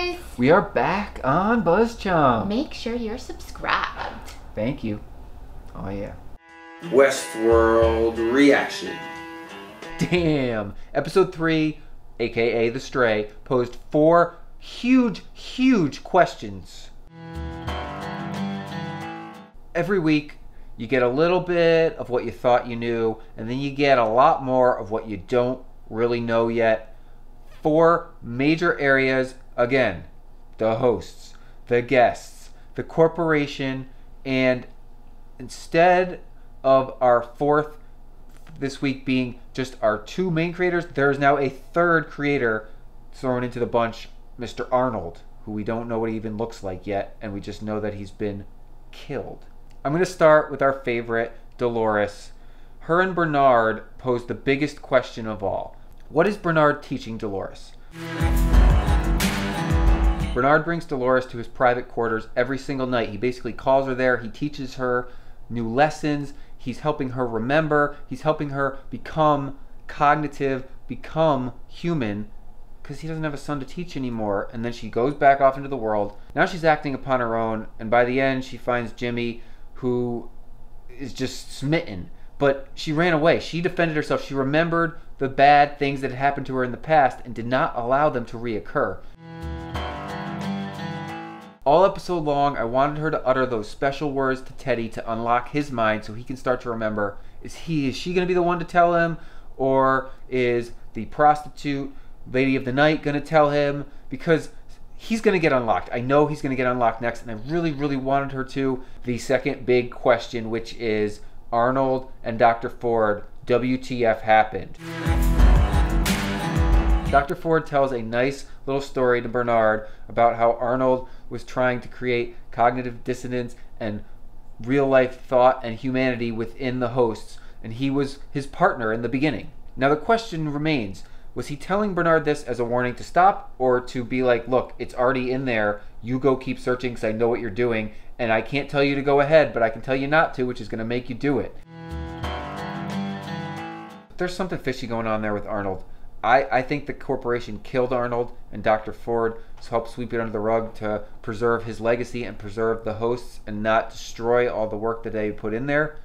guys! We are back on BuzzChomp. Make sure you're subscribed. Thank you. Oh yeah. Westworld reaction. Damn. Episode 3, aka The Stray, posed 4 huge questions. Every week, you get a little bit of what you thought you knew, and then you get a lot more of what you don't really know yet. 4 major areas, again, the hosts, the guests, the corporation, and instead of our 4th this week being just our 2 main creators, there is now a 3rd creator thrown into the bunch, Mr. Arnold, who we don't know what he even looks like yet, and we just know that he's been killed. I'm going to start with our favorite, Delores. Her and Bernard posed the biggest question of all. What is Bernard teaching Delores? Bernard brings Delores to his private quarters every single night. He basically calls her there. He teaches her new lessons. He's helping her remember. He's helping her become cognitive, become human, because he doesn't have a son to teach anymore. And then she goes back off into the world. Now she's acting upon her own, and by the end she finds Jimmy, who is just smitten. But she ran away. She defended herself. She remembered the bad things that had happened to her in the past and did not allow them to reoccur. All episode long, I wanted her to utter those special words to Teddy to unlock his mind so he can start to remember. Is she going to be the one to tell him? Or is the prostitute lady of the night going to tell him? Because he's going to get unlocked. I know he's going to get unlocked next, and I really wanted her to. The second big question, which is Arnold and Dr. Ford, WTF happened? Dr. Ford tells a nice little story to Bernard about how Arnold was trying to create cognitive dissonance and real-life thought and humanity within the hosts, and he was his partner in the beginning. Now the question remains, was he telling Bernard this as a warning to stop, or to be like, look, it's already in there, you go keep searching because I know what you're doing, and I can't tell you to go ahead, but I can tell you not to, which is going to make you do it. There's something fishy going on there with Arnold. I think the corporation killed Arnold, and Dr. Ford helped sweep it under the rug to preserve his legacy and preserve the hosts and not destroy all the work that they put in there.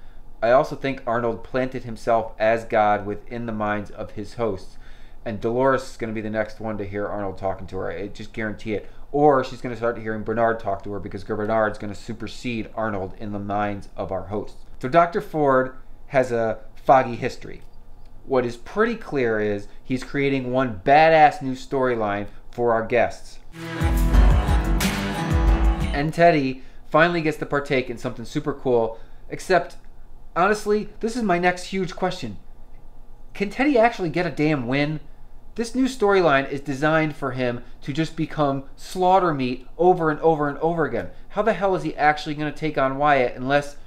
I also think Arnold planted himself as God within the minds of his hosts. And Delores is going to be the next one to hear Arnold talking to her. I just guarantee it. Or she's going to start hearing Bernard talk to her, because Bernard's going to supersede Arnold in the minds of our hosts. So Dr. Ford has a foggy history. What is pretty clear is he's creating one badass new storyline for our guests. And Teddy finally gets to partake in something super cool, except, honestly, this is my next huge question. Can Teddy actually get a damn win? This new storyline is designed for him to just become slaughter meat over and over and over again. How the hell is he actually going to take on Wyatt unless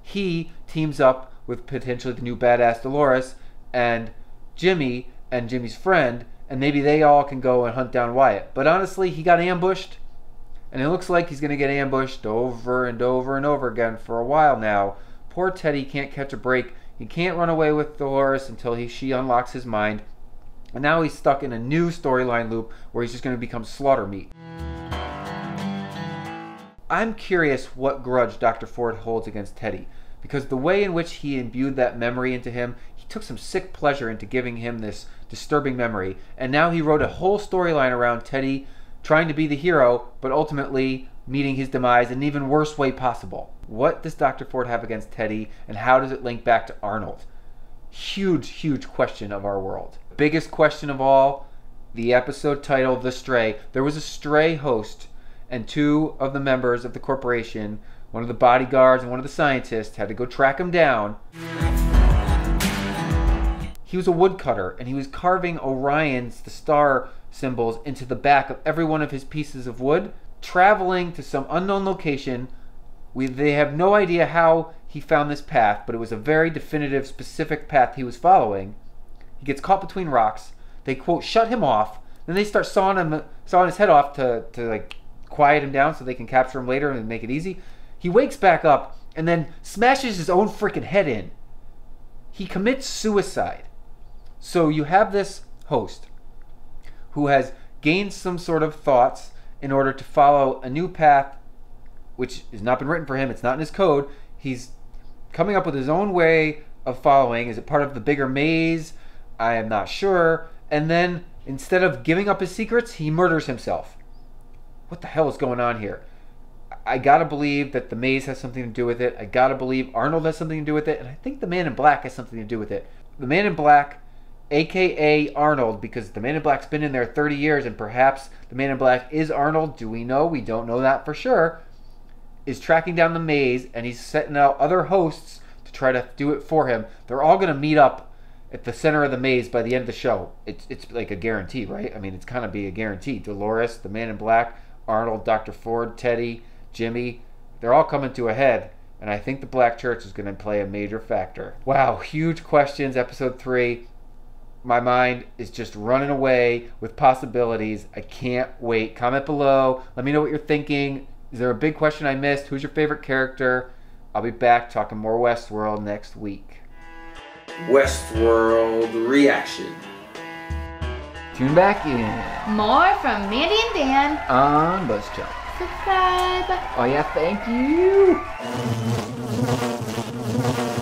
he teams up with potentially the new badass Delores and Jimmy and Jimmy's friend, and maybe they all can go and hunt down Wyatt. But honestly, he got ambushed, and it looks like he's going to get ambushed over and over and over again for a while now. Poor Teddy can't catch a break. He can't run away with Delores until she unlocks his mind. And now he's stuck in a new storyline loop where he's just going to become slaughter meat. I'm curious what grudge Dr. Ford holds against Teddy, because the way in which he imbued that memory into him, he took some sick pleasure into giving him this disturbing memory, and now he wrote a whole storyline around Teddy trying to be the hero, but ultimately meeting his demise in an even worse way possible. What does Dr. Ford have against Teddy, and how does it link back to Arnold? Huge question of our world. Biggest question of all, the episode title, The Stray. There was a stray host, and 2 of the members of the corporation, one of the bodyguards and one of the scientists, had to go track him down. He was a woodcutter, and he was carving Orion's, the star symbols, into the back of every one of his pieces of wood, traveling to some unknown location. They have no idea how he found this path, but it was a very definitive, specific path he was following. He gets caught between rocks. They, quote, shut him off. Then they start sawing his head off to like quiet him down so they can capture him later and make it easy. He wakes back up and then smashes his own freaking head in. He commits suicide. So you have this host who has gained some sort of thoughts in order to follow a new path, which has not been written for him. It's not in his code. He's coming up with his own way of following. Is it part of the bigger maze? I am not sure. And then instead of giving up his secrets, he murders himself. What the hell is going on here? I gotta believe that the maze has something to do with it. I gotta believe Arnold has something to do with it. And I think the Man in Black has something to do with it. The Man in Black, a.k.a. Arnold, because the Man in Black's been in there 30 years, and perhaps the Man in Black is Arnold. Do we know? We don't know that for sure. Is tracking down the maze, and he's setting out other hosts to try to do it for him. They're all going to meet up at the center of the maze by the end of the show. It's like a guarantee, right? I mean, it's kind of be a guarantee. Delores, the Man in Black, Arnold, Dr. Ford, Teddy, Jimmy, they're all coming to a head, and I think the Black Church is going to play a major factor. Wow, huge questions, episode 3. My mind is just running away with possibilities. I can't wait. Comment below. Let me know what you're thinking. Is there a big question I missed? Who's your favorite character? I'll be back talking more Westworld next week. Westworld Reaction. Tune back in. More from Mandy and Dan. On BuzzChomp. Subscribe. Oh yeah, thank you.